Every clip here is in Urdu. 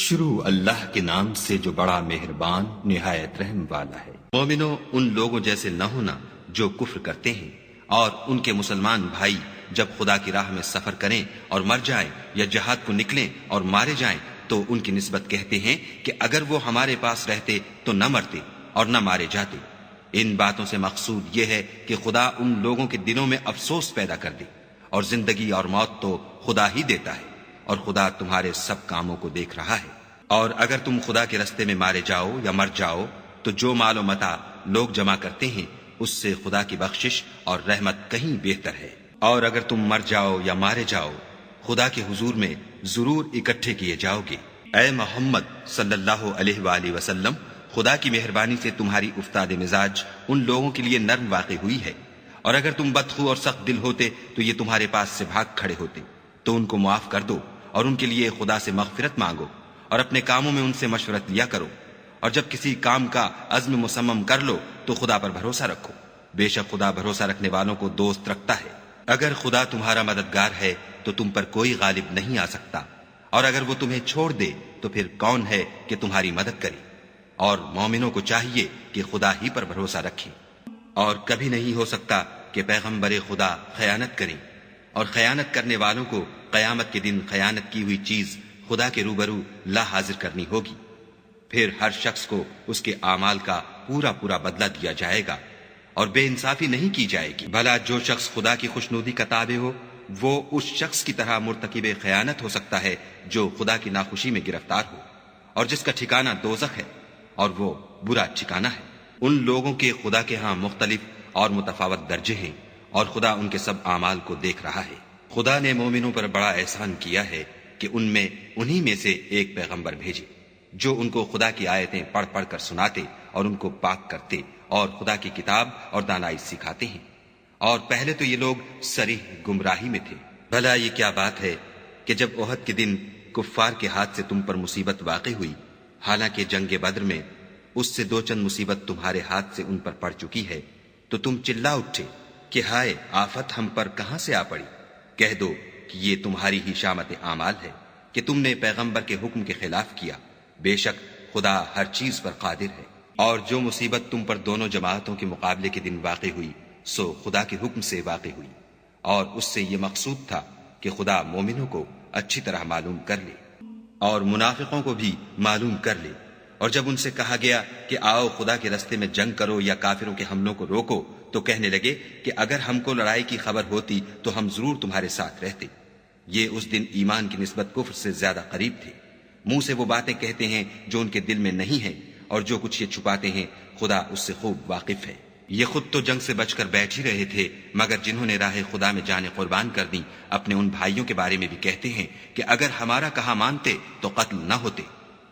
شروع اللہ کے نام سے جو بڑا مہربان نہایت رحم والا ہے۔ مومنو، ان لوگوں جیسے نہ ہونا جو کفر کرتے ہیں اور ان کے مسلمان بھائی جب خدا کی راہ میں سفر کریں اور مر جائیں یا جہاد کو نکلیں اور مارے جائیں تو ان کی نسبت کہتے ہیں کہ اگر وہ ہمارے پاس رہتے تو نہ مرتے اور نہ مارے جاتے۔ ان باتوں سے مقصود یہ ہے کہ خدا ان لوگوں کے دلوں میں افسوس پیدا کر دے، اور زندگی اور موت تو خدا ہی دیتا ہے، اور خدا تمہارے سب کاموں کو دیکھ رہا ہے۔ اور اگر تم خدا کے رستے میں مارے جاؤ یا مر جاؤ تو جو مال و متاع لوگ جمع کرتے ہیں اس سے خدا کی بخشش اور رحمت کہیں بہتر ہے۔ اور اگر تم مر جاؤ یا مارے جاؤ خدا کے حضور میں ضرور اکٹھے کیے جاؤ گے۔ اے محمد صلی اللہ علیہ وآلہ وسلم، خدا کی مہربانی سے تمہاری افتاد مزاج ان لوگوں کے لیے نرم واقع ہوئی ہے، اور اگر تم بدخو اور سخت دل ہوتے تو یہ تمہارے پاس سے بھاگ کھڑے ہوتے۔ تو ان کو معاف کر دو اور ان کے لیے خدا سے مغفرت مانگو، اور اپنے کاموں میں ان سے مشورت لیا کرو، اور جب کسی کام کا عزم مصمم کر لو تو خدا پر بھروسہ رکھو، بے شک خدا بھروسہ رکھنے والوں کو دوست رکھتا ہے۔ اگر خدا تمہارا مددگار ہے تو تم پر کوئی غالب نہیں آ سکتا، اور اگر وہ تمہیں چھوڑ دے تو پھر کون ہے کہ تمہاری مدد کرے؟ اور مومنوں کو چاہیے کہ خدا ہی پر بھروسہ رکھیں، اور کبھی نہیں ہو سکتا کہ پیغمبر خدا خیانت کریں، اور خیانت کرنے والوں کو قیامت کے دن خیانت کی ہوئی چیز خدا کے روبرو لا حاضر کرنی ہوگی۔ پھر ہر شخص کو اس کے اعمال کا پورا پورا بدلہ دیا جائے گا، اور بے انصافی نہیں کی جائے گی۔ بھلا جو شخص خدا کی خوشنودی کا تابع ہو وہ اس شخص کی طرح مرتکب خیانت ہو سکتا ہے جو خدا کی ناخوشی میں گرفتار ہو، اور جس کا ٹھکانہ دوزخ ہے، اور وہ برا ٹھکانہ ہے۔ ان لوگوں کے خدا کے ہاں مختلف اور متفاوت درجے ہیں، اور خدا ان کے سب اعمال کو دیکھ رہا ہے۔ خدا نے مومنوں پر بڑا احسان کیا ہے کہ ان میں انہی میں سے ایک پیغمبر بھیجے جو ان کو خدا کی آیتیں پڑھ پڑھ کر سناتے اور ان کو پاک کرتے اور خدا کی کتاب اور دانائی سکھاتے ہیں، اور پہلے تو یہ لوگ صریح گمراہی میں تھے۔ بھلا یہ کیا بات ہے کہ جب احد کے دن کفار کے ہاتھ سے تم پر مصیبت واقع ہوئی، حالانکہ جنگ بدر میں اس سے دو چند مصیبت تمہارے ہاتھ سے ان پر پڑ چکی ہے، تو تم چلا اٹھے کہ ہائے آفت ہم پر کہاں سے آ پڑی؟ کہہ دو کہ یہ تمہاری ہی شامت اعمال ہے کہ تم نے پیغمبر کے حکم کے خلاف کیا، بے شک خدا ہر چیز پر قادر ہے۔ اور جو مصیبت تم پر دونوں جماعتوں کے مقابلے کے دن واقع ہوئی سو خدا کے حکم سے واقع ہوئی، اور اس سے یہ مقصود تھا کہ خدا مومنوں کو اچھی طرح معلوم کر لے اور منافقوں کو بھی معلوم کر لے۔ اور جب ان سے کہا گیا کہ آؤ خدا کے رستے میں جنگ کرو یا کافروں کے حملوں کو روکو تو کہنے لگے کہ اگر ہم کو لڑائی کی خبر ہوتی تو ہم ضرور تمہارے ساتھ رہتے۔ یہ اس دن ایمان کی نسبت کفر سے زیادہ قریب تھے۔ منہ سے وہ باتیں کہتے ہیں جو ان کے دل میں نہیں ہیں، اور جو کچھ یہ چھپاتے ہیں خدا اس سے خوب واقف ہے۔ یہ خود تو جنگ سے بچ کر بیٹھ ہی رہے تھے، مگر جنہوں نے راہ خدا میں جانیں قربان کر دیں اپنے ان بھائیوں کے بارے میں بھی کہتے ہیں کہ اگر ہمارا کہا مانتے تو قتل نہ ہوتے۔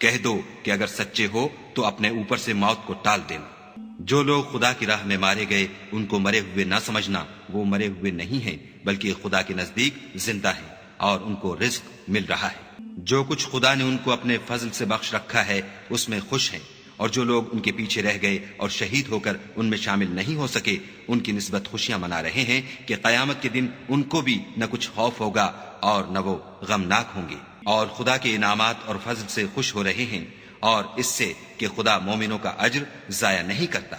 کہہ دو کہ اگر سچے ہو تو اپنے اوپر سے موت کو ٹال دینا۔ جو لوگ خدا کی راہ میں مارے گئے ان کو مرے ہوئے نہ سمجھنا، وہ مرے ہوئے نہیں ہیں بلکہ خدا کے نزدیک زندہ ہیں، اور ان کو رزق مل رہا ہے۔ جو کچھ خدا نے ان کو اپنے فضل سے بخش رکھا ہے اس میں خوش ہیں، اور جو لوگ ان کے پیچھے رہ گئے اور شہید ہو کر ان میں شامل نہیں ہو سکے ان کی نسبت خوشیاں منا رہے ہیں کہ قیامت کے دن ان کو بھی نہ کچھ خوف ہوگا اور نہ وہ غمناک ہوں گے، اور خدا کے انعامات اور فضل سے خوش ہو رہے ہیں، اور اس سے کہ خدا مومنوں کا اجر ضائع نہیں کرتا۔